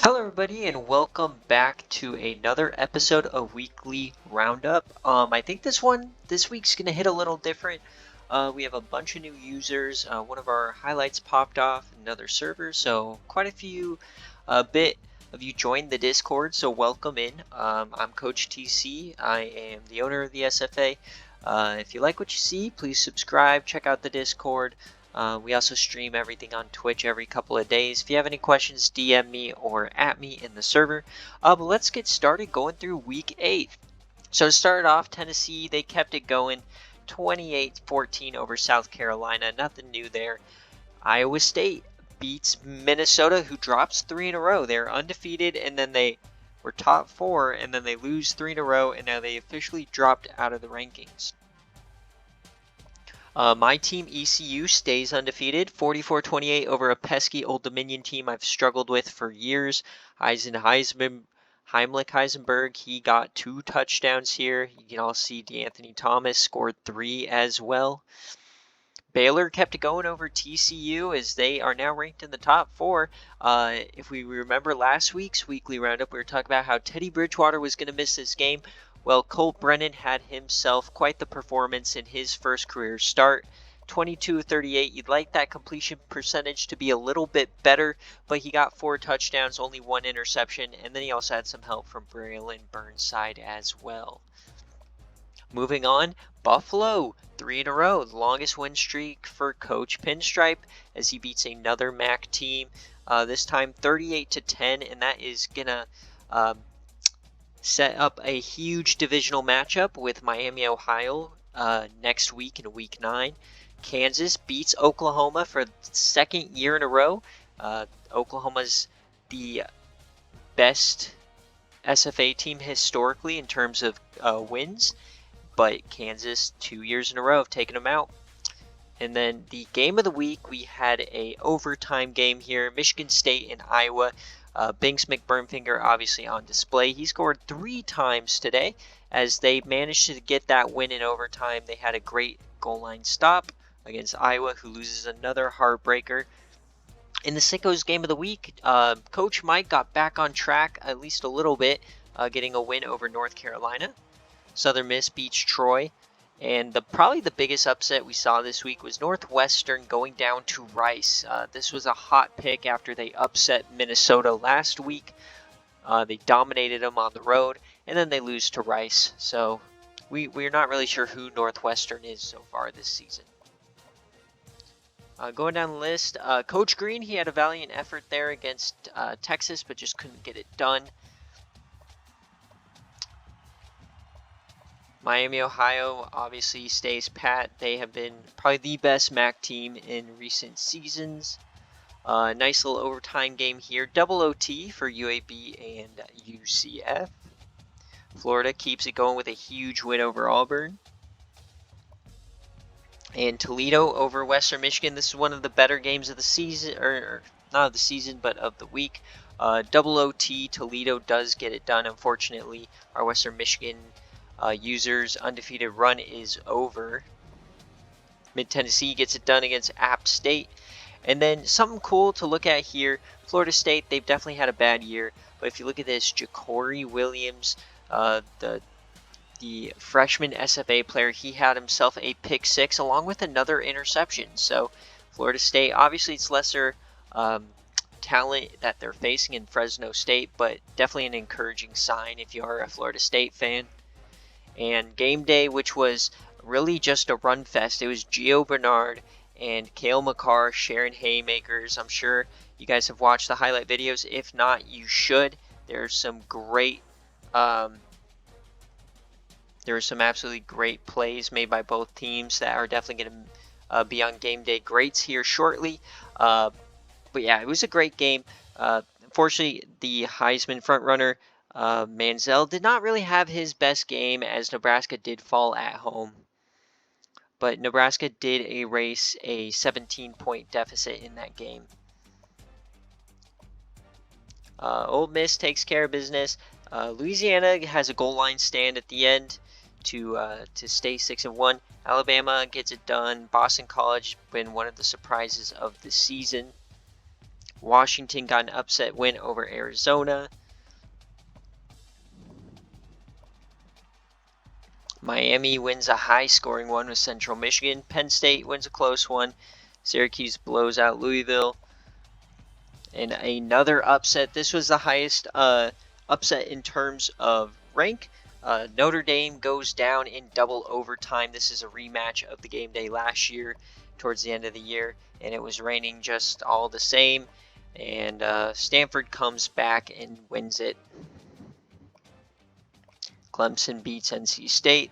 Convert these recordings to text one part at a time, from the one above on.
Hello, everybody, and welcome back to another episode of Weekly Roundup. I think this week's gonna hit a little different. We have a bunch of new users. One of our highlights popped off another server, so quite a bit of you joined the Discord. So welcome in. I'm Coach TC. I am the owner of the SFA. If you like what you see, please subscribe. Check out the Discord. We also stream everything on Twitch every couple of days. If you have any questions, DM me or at me in the server. But let's get started going through Week 8. So to start off, Tennessee, they kept it going 28-14 over South Carolina. Nothing new there. Iowa State beats Minnesota, who drops 3 in a row. They're undefeated, and then they were top 4, and then they lose 3 in a row, and now they officially dropped out of the rankings. My team, ECU, stays undefeated, 44-28 over a pesky Old Dominion team I've struggled with for years. Heimlich Heisenberg, he got 2 touchdowns here. You can all see DeAnthony Thomas scored 3 as well. Baylor kept it going over TCU as they are now ranked in the top 4. If we remember last week's Weekly Roundup, we were talking about how Teddy Bridgewater was going to miss this game. Well, Colt Brennan had himself quite the performance in his first career start. 22-38. You'd like that completion percentage to be a little bit better, but he got 4 touchdowns, only 1 interception, and then he also had some help from Braylon Burnside as well. Moving on, Buffalo, 3 in a row, the longest win streak for Coach Pinstripe as he beats another MAC team, this time 38-10, and that is going to set up a huge divisional matchup with Miami, Ohio next week in Week 9. Kansas beats Oklahoma for the second year in a row. Oklahoma's the best SFA team historically in terms of wins, but Kansas 2 years in a row have taken them out. And then the game of the week, we had a overtime game here, Michigan State and Iowa. Binks McBurnfinger obviously on display. He scored 3 times today as they managed to get that win in overtime. They had a great goal line stop against Iowa, who loses another heartbreaker. In the Sickos game of the week, Coach Mike got back on track at least a little bit, getting a win over North Carolina. Southern Miss beats Troy. And probably the biggest upset we saw this week was Northwestern going down to Rice. This was a hot pick after they upset Minnesota last week. They dominated them on the road, and then they lose to Rice. So we're not really sure who Northwestern is so far this season. Going down the list, Coach Green, he had a valiant effort there against Texas, but just couldn't get it done. Miami, Ohio obviously stays pat. They have been probably the best MAC team in recent seasons. Nice little overtime game here. Double OT for UAB and UCF. Florida keeps it going with a huge win over Auburn. And Toledo over Western Michigan. This is one of the better games of the season, or not of the season, but of the week. Double OT, Toledo does get it done. Unfortunately, our Western Michigan users' undefeated run is over. Mid-Tennessee gets it done against App State. And then something cool to look at here, Florida State, they've definitely had a bad year. But if you look at this, Ja'Cory Williams, the freshman SFA player, he had himself a pick 6 along with another interception. So Florida State, obviously it's lesser talent that they're facing in Fresno State, but definitely an encouraging sign if you are a Florida State fan. And game day, which was really just a run fest. It was Gio Bernard and Cale McCarr sharing haymakers. I'm sure you guys have watched the highlight videos. If not, you should. There's some great, there were some absolutely great plays made by both teams that are definitely going to be on game day greats here shortly. But yeah, it was a great game. Unfortunately, the Heisman frontrunner, Manziel, did not really have his best game as Nebraska did fall at home. But Nebraska did erase a 17-point deficit in that game. Ole Miss takes care of business. Louisiana has a goal line stand at the end to stay 6-1. Alabama gets it done. Boston College been one of the surprises of the season. Washington got an upset win over Arizona. Miami wins a high-scoring one with Central Michigan. Penn State wins a close one. Syracuse blows out Louisville. And another upset. This was the highest upset in terms of rank. Notre Dame goes down in double overtime. This is a rematch of the game day last year towards the end of the year, and it was raining just all the same. And Stanford comes back and wins it. Clemson beats NC State,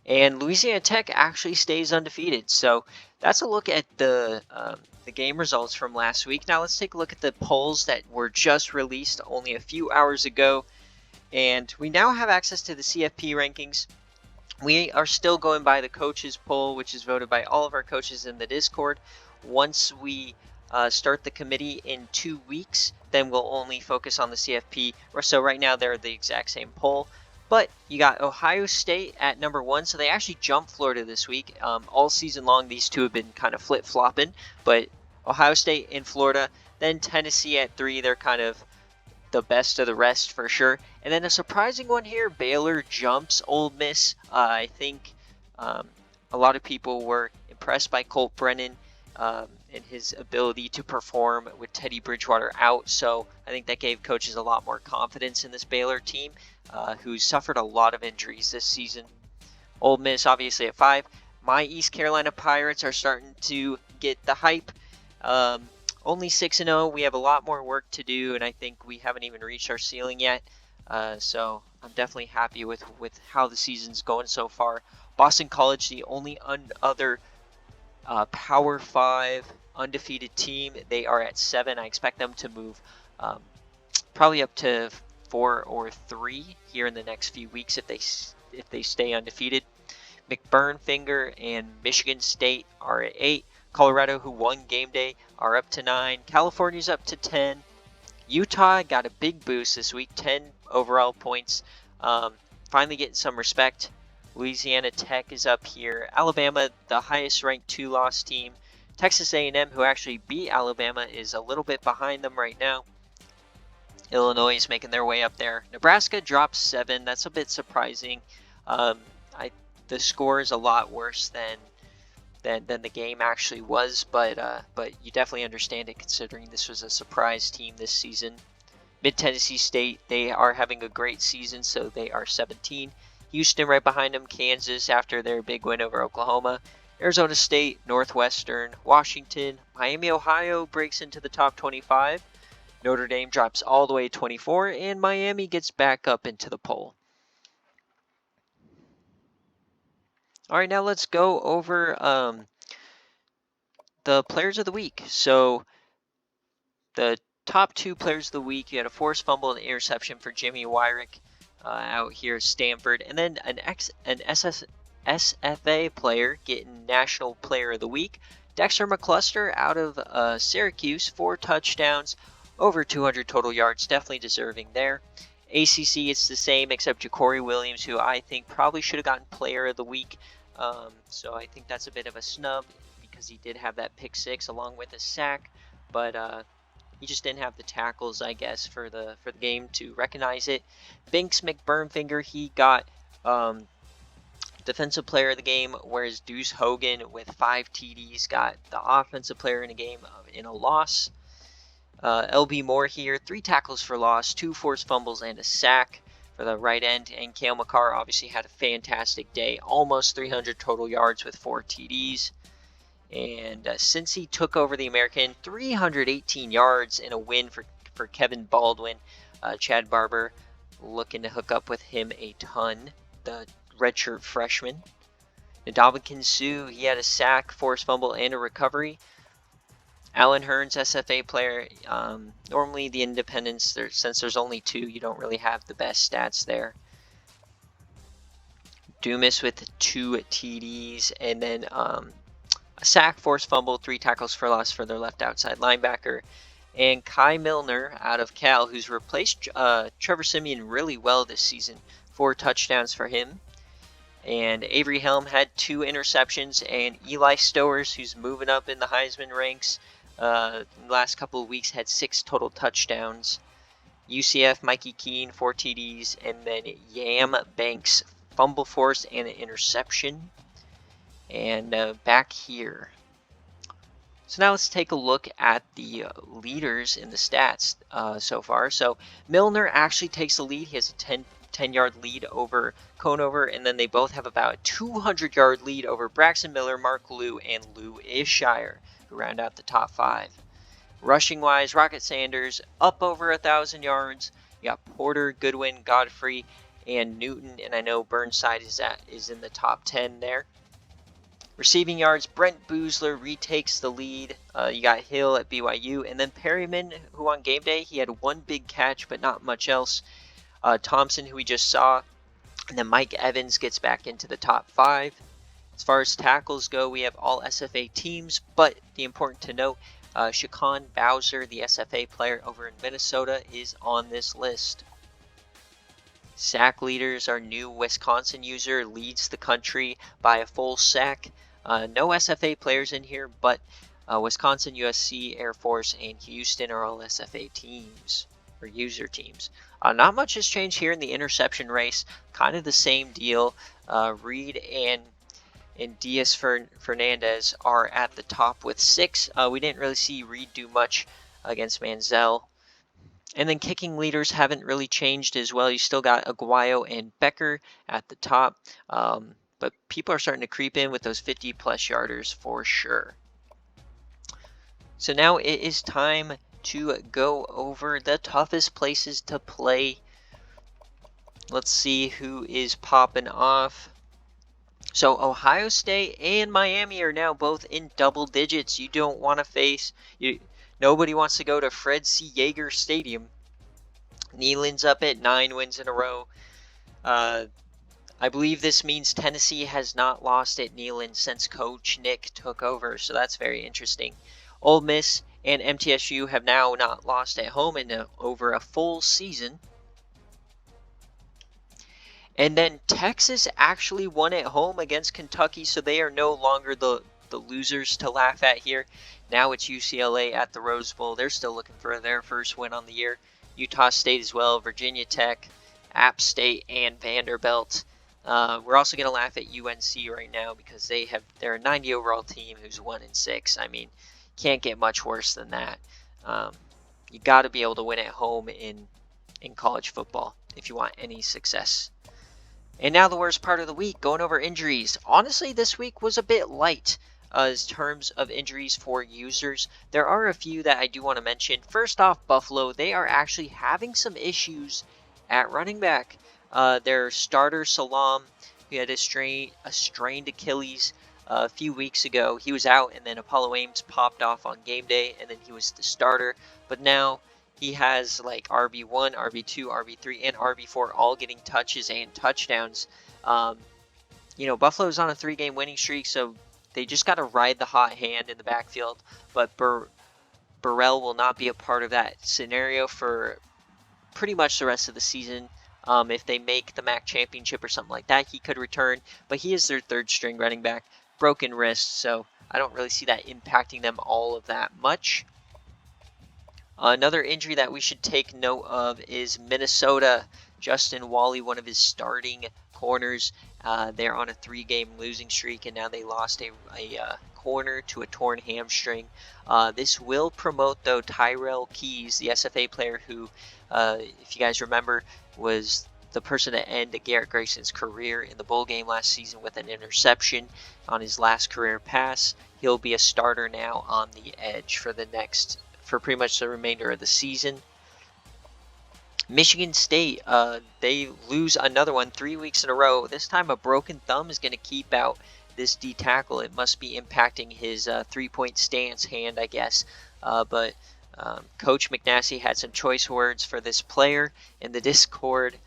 and Louisiana Tech actually stays undefeated. So that's a look at the game results from last week. Now let's take a look at the polls that were just released only a few hours ago. And we now have access to the CFP rankings. We are still going by the coaches poll, which is voted by all of our coaches in the Discord. Once we start the committee in 2 weeks, then we'll only focus on the CFP. So right now they're the exact same poll. But you got Ohio State at number 1, so they actually jumped Florida this week. All season long, these two have been kind of flip-flopping, but Ohio State and Florida, then Tennessee at 3. They're kind of the best of the rest for sure. And then a surprising one here, Baylor jumps Ole Miss. I think a lot of people were impressed by Colt Brennan and his ability to perform with Teddy Bridgewater out. So I think that gave coaches a lot more confidence in this Baylor team, who suffered a lot of injuries this season. Ole Miss obviously at 5. My East Carolina Pirates are starting to get the hype. Only 6-0. We have a lot more work to do, and I think we haven't even reached our ceiling yet. So I'm definitely happy with how the season's going so far. Boston College, the only other Power 5 undefeated team. They are at 7. I expect them to move probably up to 4 or 3 here in the next few weeks if they stay undefeated. McBurnfinger and Michigan State are at 8. Colorado, who won game day, are up to 9. California's up to 10. Utah got a big boost this week, 10 overall points. Finally getting some respect. Louisiana Tech is up here. Alabama, the highest ranked 2-loss team. Texas A&M, who actually beat Alabama, is a little bit behind them right now. Illinois is making their way up there. Nebraska drops 7. That's a bit surprising. The score is a lot worse than the game actually was, but you definitely understand it considering this was a surprise team this season. Mid-Tennessee State, they are having a great season, so they are 17. Houston right behind them. Kansas after their big win over Oklahoma. Arizona State, Northwestern, Washington, Miami, Ohio breaks into the top 25. Notre Dame drops all the way to 24, and Miami gets back up into the poll. All right, now let's go over the players of the week. So the top 2 players of the week, you had a forced fumble and interception for Jimmy Wyrick out here at Stanford, and then an SFA player getting National Player of the Week. Dexter McCluster out of Syracuse, 4 touchdowns, over 200 total yards, definitely deserving there. ACC, it's the same, except Ja'Cory Williams, who I think probably should have gotten Player of the Week. So I think that's a bit of a snub because he did have that pick 6 along with a sack, but he just didn't have the tackles, I guess, for the game to recognize it. Binks McBurnfinger, he got Defensive Player of the Game, whereas Deuce Hogan with 5 TDs got the Offensive Player in a game in a loss. LB Moore here, 3 tackles for loss, 2 forced fumbles, and a sack for the right end. And Cale McCarr obviously had a fantastic day, almost 300 total yards with 4 TDs. And since he took over the American, 318 yards in a win for Kevin Baldwin. Chad Barber looking to hook up with him a ton, the redshirt freshman. Ndamukong Suh, he had a sack, forced fumble, and a recovery. Alan Hearns, SFA player. Normally the independents, since there's only 2, you don't really have the best stats there. Dumas with 2 TDs, and then a sack, forced fumble, 3 tackles for loss for their left outside linebacker. And Kai Milner out of Cal, who's replaced Trevor Siemian really well this season. 4 touchdowns for him. And Avery Helm had 2 interceptions. And Eli Stowers, who's moving up in the Heisman ranks, in the last couple of weeks had 6 total touchdowns. UCF, Mikey Keene, 4 TDs, and then Yam Banks, fumble force and an interception. And back here. So now let's take a look at the leaders in the stats so far. So Milner actually takes the lead. He has a 10-yard lead over Conover, and then they both have about a 200-yard lead over Braxton Miller, Mark Liu, and Lou Ishire, who round out the top 5. Rushing wise, Rocket Sanders up over 1,000 yards. You got Porter, Goodwin, Godfrey, and Newton, and I know Burnside is in the top 10 there. Receiving yards, Brent Boozler retakes the lead. You got Hill at BYU, and then Perryman, who on game day, he had 1 big catch, but not much else. Thompson, who we just saw, and then Mike Evans gets back into the top 5. As far as tackles go, we have all SFA teams, but the important to note, Shaquan Bowser, the SFA player over in Minnesota, is on this list. Sack leaders, our new Wisconsin user leads the country by a full sack. No SFA players in here, but Wisconsin, USC, Air Force, and Houston are all SFA teams, or user teams. Not much has changed here in the interception race. Kind of the same deal. Reed and Diaz Fernandez are at the top with 6. We didn't really see Reed do much against Manziel. And then kicking leaders haven't really changed as well. You still got Aguayo and Becker at the top. But people are starting to creep in with those 50-plus yarders for sure. So now it is time to go over the toughest places to play. Let's see who is popping off. So Ohio State and Miami are now both in double digits. You don't want to face... Nobody wants to go to Fred C. Yeager Stadium. Neyland's up at 9 wins in a row. I believe this means Tennessee has not lost at Neyland since Coach Nick took over, so that's very interesting. Ole Miss and MTSU have now not lost at home in over a full season. And then Texas actually won at home against Kentucky, so they are no longer the losers to laugh at here. Now it's UCLA at the Rose Bowl. They're still looking for their first win on the year. Utah State as well, Virginia Tech, App State, and Vanderbilt. We're also going to laugh at UNC right now because they're a 90 overall team who's 1-6. I mean, can't get much worse than that. You got to be able to win at home in college football if you want any success. And now the worst part of the week, going over injuries. Honestly, this week was a bit light in terms of injuries for users. There are a few that I do want to mention. First off, Buffalo, they are actually having some issues at running back. Their starter, Salam, who had a strained Achilles a few weeks ago. He was out, and then Apollo Ames popped off on game day, and then he was the starter. But now he has like RB1, RB2, RB3, and RB4 all getting touches and touchdowns. Buffalo's on a 3-game winning streak, so they just got to ride the hot hand in the backfield. But Burrell will not be a part of that scenario for pretty much the rest of the season. If they make the MAC championship or something like that, he could return. But he is their 3rd-string running back. Broken wrist, so I don't really see that impacting them all of that much. Another injury that we should take note of is Minnesota. Justin Wally, one of his starting corners. They're on a 3-game losing streak, and now they lost a corner to a torn hamstring. This will promote, though, Tyrell Keys, the SFA player who, if you guys remember, was the person to end Garrett Grayson's career in the bowl game last season with an interception on his last career pass. He'll be a starter now on the edge for pretty much the remainder of the season. Michigan State, they lose another one 3 weeks in a row. This time a broken thumb is going to keep out this D tackle. It must be impacting his 3-point stance hand, I guess. But Coach McNasty had some choice words for this player in the Discord,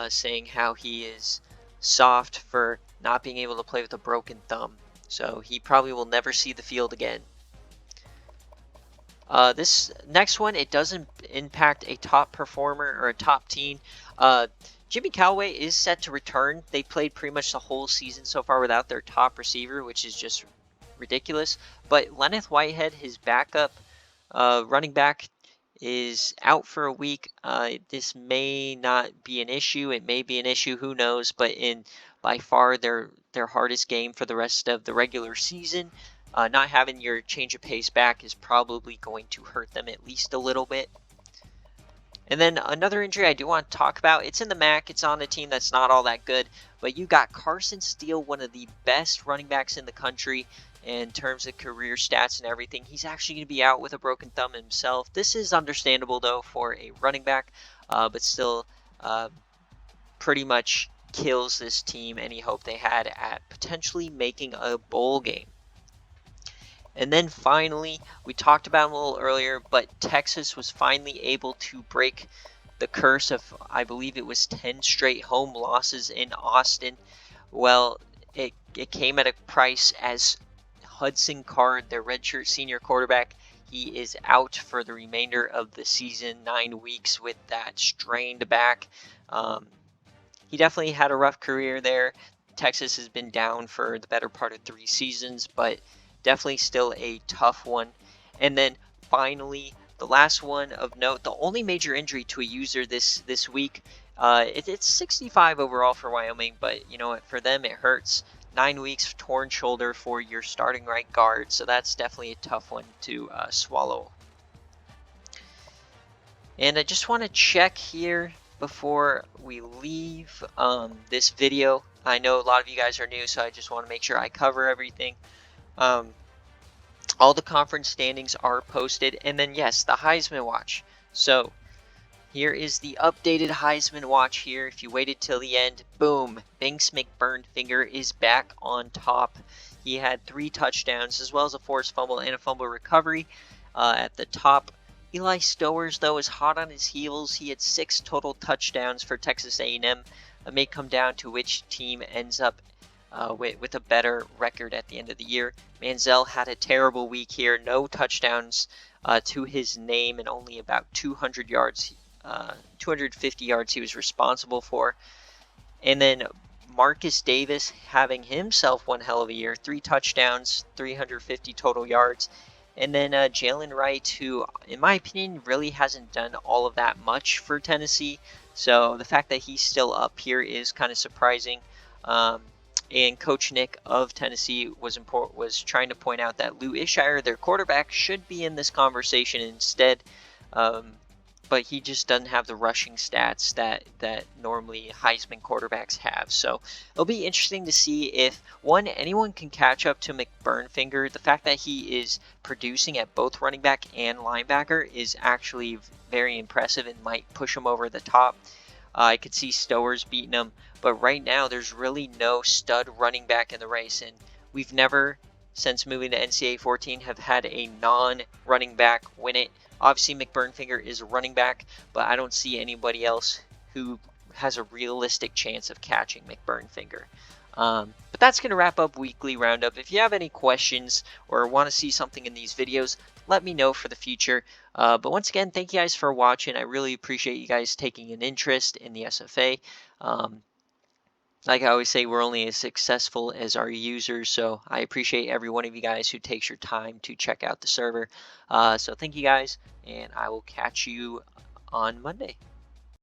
saying how he is soft for not being able to play with a broken thumb. So he probably will never see the field again. This next one, it doesn't impact a top performer or a top team. Jimmy Callaway is set to return. They played pretty much the whole season so far without their top receiver, which is just ridiculous. But Lenneth Whitehead, his backup, running back is out for a week. This may not be an issue. It may be an issue. Who knows? But in by far their hardest game for the rest of the regular season, not having your change of pace back is probably going to hurt them at least a little bit. And then another injury I do want to talk about, it's in the MAC, it's on a team that's not all that good, but you got Carson Steele, one of the best running backs in the country in terms of career stats and everything. He's actually going to be out with a broken thumb himself. This is understandable, though, for a running back, but still pretty much kills this team any hope they had at potentially making a bowl game. And then finally, we talked about him a little earlier, but Texas was finally able to break the curse of, I believe it was 10 straight home losses in Austin. Well, it came at a price, as Hudson Card, their redshirt senior quarterback, he is out for the remainder of the season, 9 weeks with that strained back. He definitely had a rough career there. Texas has been down for the better part of 3 seasons, but definitely still a tough one. And then finally, the last one of note, the only major injury to a user this week, it's 65 overall for Wyoming, but you know what, for them it hurts. 9 weeks torn shoulder for your starting right guard, so that's definitely a tough one to swallow. And I just want to check here before we leave this video. I know a lot of you guys are new, so I just want to make sure I cover everything. All the conference standings are posted, and then yes, the Heisman Watch. So here is the updated Heisman Watch here. If you waited till the end, boom, Binks McBurnfinger is back on top. He had 3 touchdowns as well as a forced fumble and a fumble recovery at the top. Eli Stowers, though, is hot on his heels. He had 6 total touchdowns for Texas A&M. It may come down to which team ends up with a better record at the end of the year. Manziel had a terrible week here. No touchdowns to his name and only about 200 yards, 250 yards he was responsible for. And then Marcus Davis having himself one hell of a year. 3 touchdowns, 350 total yards. And then Jalen Wright, who, in my opinion, really hasn't done all of that much for Tennessee. So the fact that he's still up here is kind of surprising. And Coach Nick of Tennessee was trying to point out that Lou Ishire, their quarterback, should be in this conversation instead. But he just doesn't have the rushing stats that normally Heisman quarterbacks have. So it'll be interesting to see if, one, anyone can catch up to McBurnfinger. The fact that he is producing at both running back and linebacker is actually very impressive and might push him over the top. I could see Stowers beating him, but right now there's really no stud running back in the race, and we've never, since moving to NCAA 14, have had a non-running back win it. Obviously, McBurnfinger is a running back, but I don't see anybody else who has a realistic chance of catching McBurnfinger. But that's going to wrap up Weekly Roundup. If you have any questions or want to see something in these videos, let me know for the future. But once again, thank you guys for watching. I really appreciate you guys taking an interest in the SFA. Like I always say, we're only as successful as our users, so I appreciate every one of you guys who takes your time to check out the server. So thank you guys, and I will catch you on Monday.